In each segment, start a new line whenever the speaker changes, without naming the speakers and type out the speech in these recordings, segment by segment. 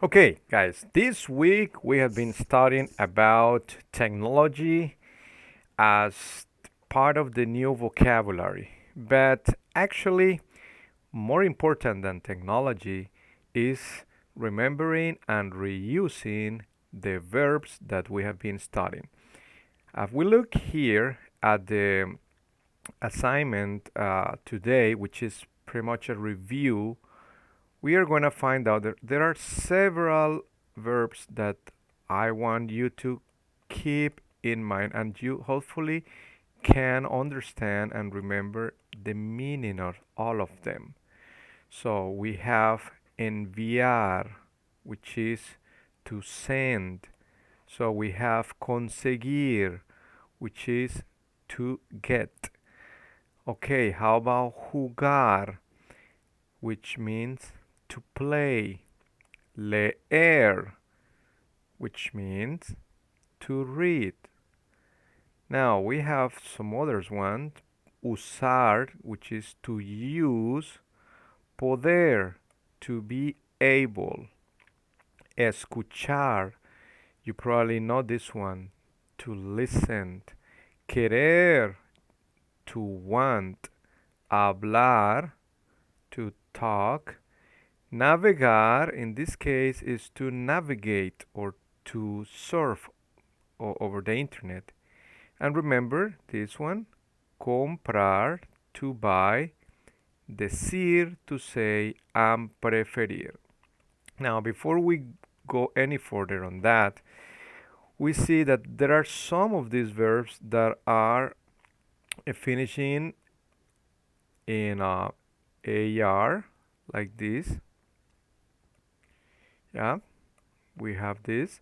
Okay, guys, this week we have been studying about technology as part of the new vocabulary. But actually, more important than technology is remembering and reusing the verbs that we have been studying. If we look here at the assignment today, which is pretty much a review, we are going to find out that there are several verbs that I want you to keep in mind, and you hopefully can understand and remember the meaning of all of them. So we have enviar, which is to send. So we have conseguir, which is to get. Okay, how about jugar, which means to play. Leer, which means to read. Now we have some others one. Usar, which is to use. Poder, to be able. Escuchar, you probably know this one, to listen. Querer, to want. Hablar, to talk. Navegar, in this case, is to navigate or to surf over the internet. And remember this one, comprar, to buy, decir, to say, and preferir. Now, before we go any further on that, we see that there are some of these verbs that are finishing in AR, like this. Yeah, we have this.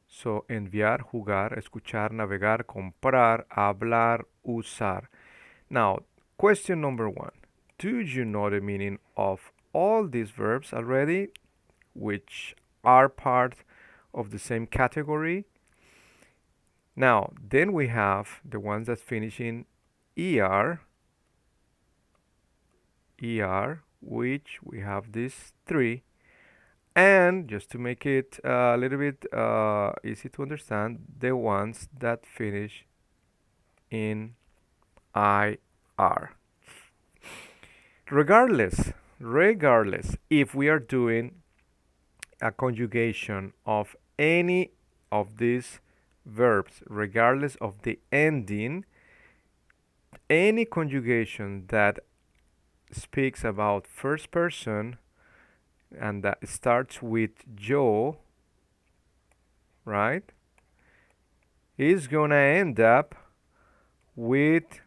So, enviar, jugar, escuchar, navegar, comprar, hablar, usar. Now, question number one. Do you know the meaning of all these verbs already, which are part of the same category? Now, then we have the ones that finish in er, which we have these three. And just to make it a little bit easy to understand, the ones that finish in IR. Regardless, if we are doing a conjugation of any of these verbs, regardless of the ending, any conjugation that speaks about first person and that starts with yo, right, is gonna end up with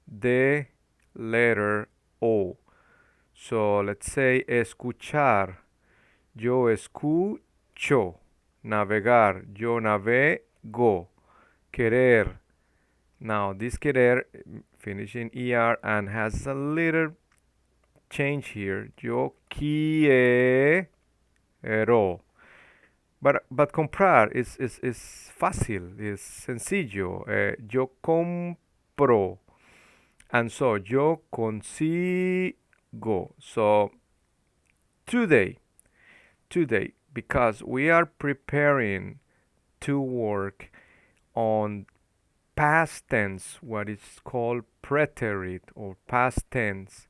the letter O. So let's say escuchar, yo escucho. Navegar, yo navego. Querer. Now this querer finishing ER and has a little change here. Yo quiero. But comprar is fácil, es sencillo. Yo compro. And so yo consigo. So today, because we are preparing to work on past tense, what is called preterit or past tense.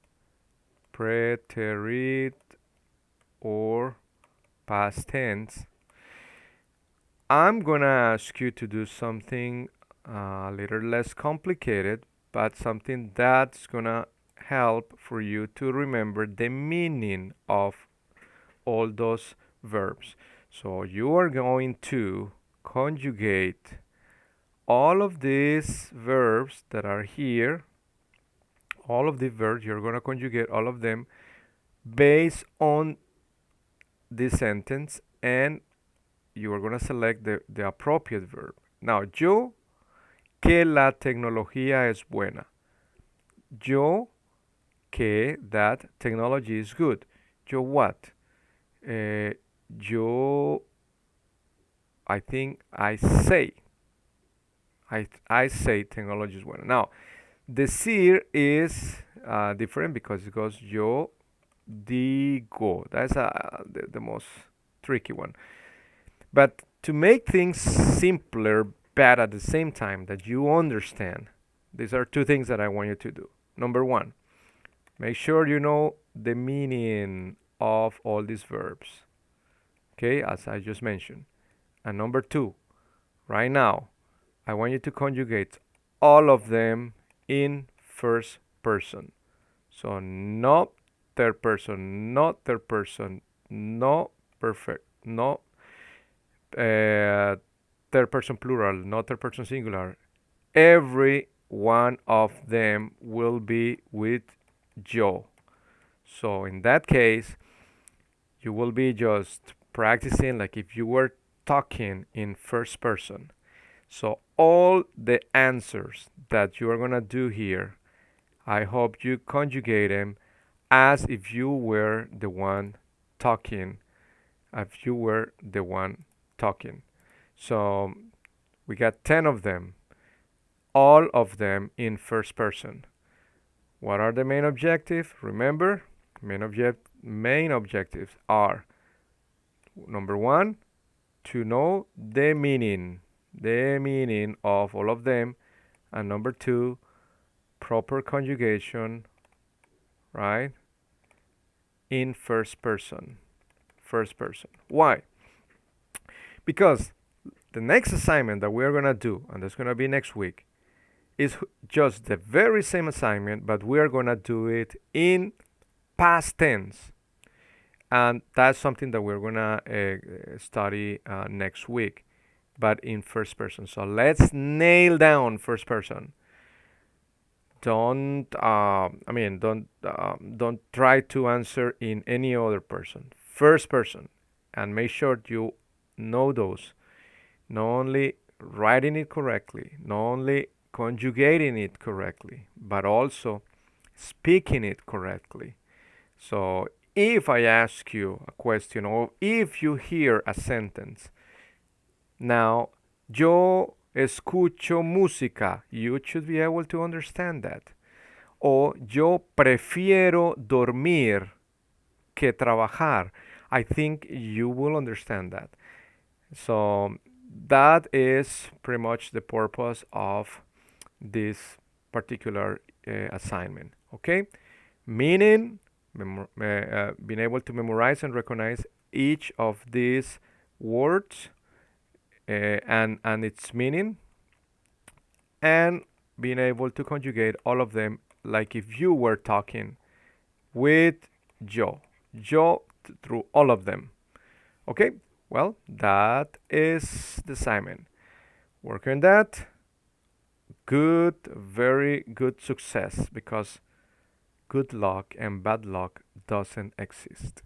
Preterit or past tense. I'm gonna ask you to do something a little less complicated, but something that's gonna help for you to remember the meaning of all those verbs. So you are going to conjugate all of these verbs that are here, all of the verbs, you're going to conjugate all of them based on this sentence, and you are going to select the appropriate verb. Now, yo que la tecnología es buena. Yo que that technology is good. Yo what? Yo, I think I say technology is buena. Now, decir is different because it goes yo digo. contigo. That's the most tricky one. But to make things simpler, but at the same time that you understand, these are two things that I want you to do. Number one, make sure you know the meaning of all these verbs, okay, as I just mentioned. And number two, right now, I want you to conjugate all of them in first person. So not third person, not third person, no perfect, no third person plural, not third person singular. Every one of them will be with yo. So in that case, you will be just practicing like if you were talking in first person. So all the answers that you are going to do here, I hope you conjugate them as if you were the one talking, if you were the one talking. So we got 10 of them, all of them in first person. What are the main objectives? Remember, main objectives are number one, to know the meaning of all of them, and number two, proper conjugation, right? In first person. First person. Why? Because the next assignment that we're gonna do, and that's gonna be next week, is just the very same assignment, but we are gonna do it in past tense. And that's something that we're gonna study next week, but in first person. So let's nail down first person. Don't try to answer in any other person. First person, and make sure you know those. Not only writing it correctly, not only conjugating it correctly, but also speaking it correctly. So if I ask you a question or if you hear a sentence, now, yo escucho música, you should be able to understand that. O yo prefiero dormir que trabajar. I think you will understand that. So that is pretty much the purpose of this particular assignment. Okay, meaning being able to memorize and recognize each of these words and its meaning, and being able to conjugate all of them like if you were talking with yo through all of them. Okay, well, that is the assignment. Work on that. Good, very good success, because good luck and bad luck doesn't exist.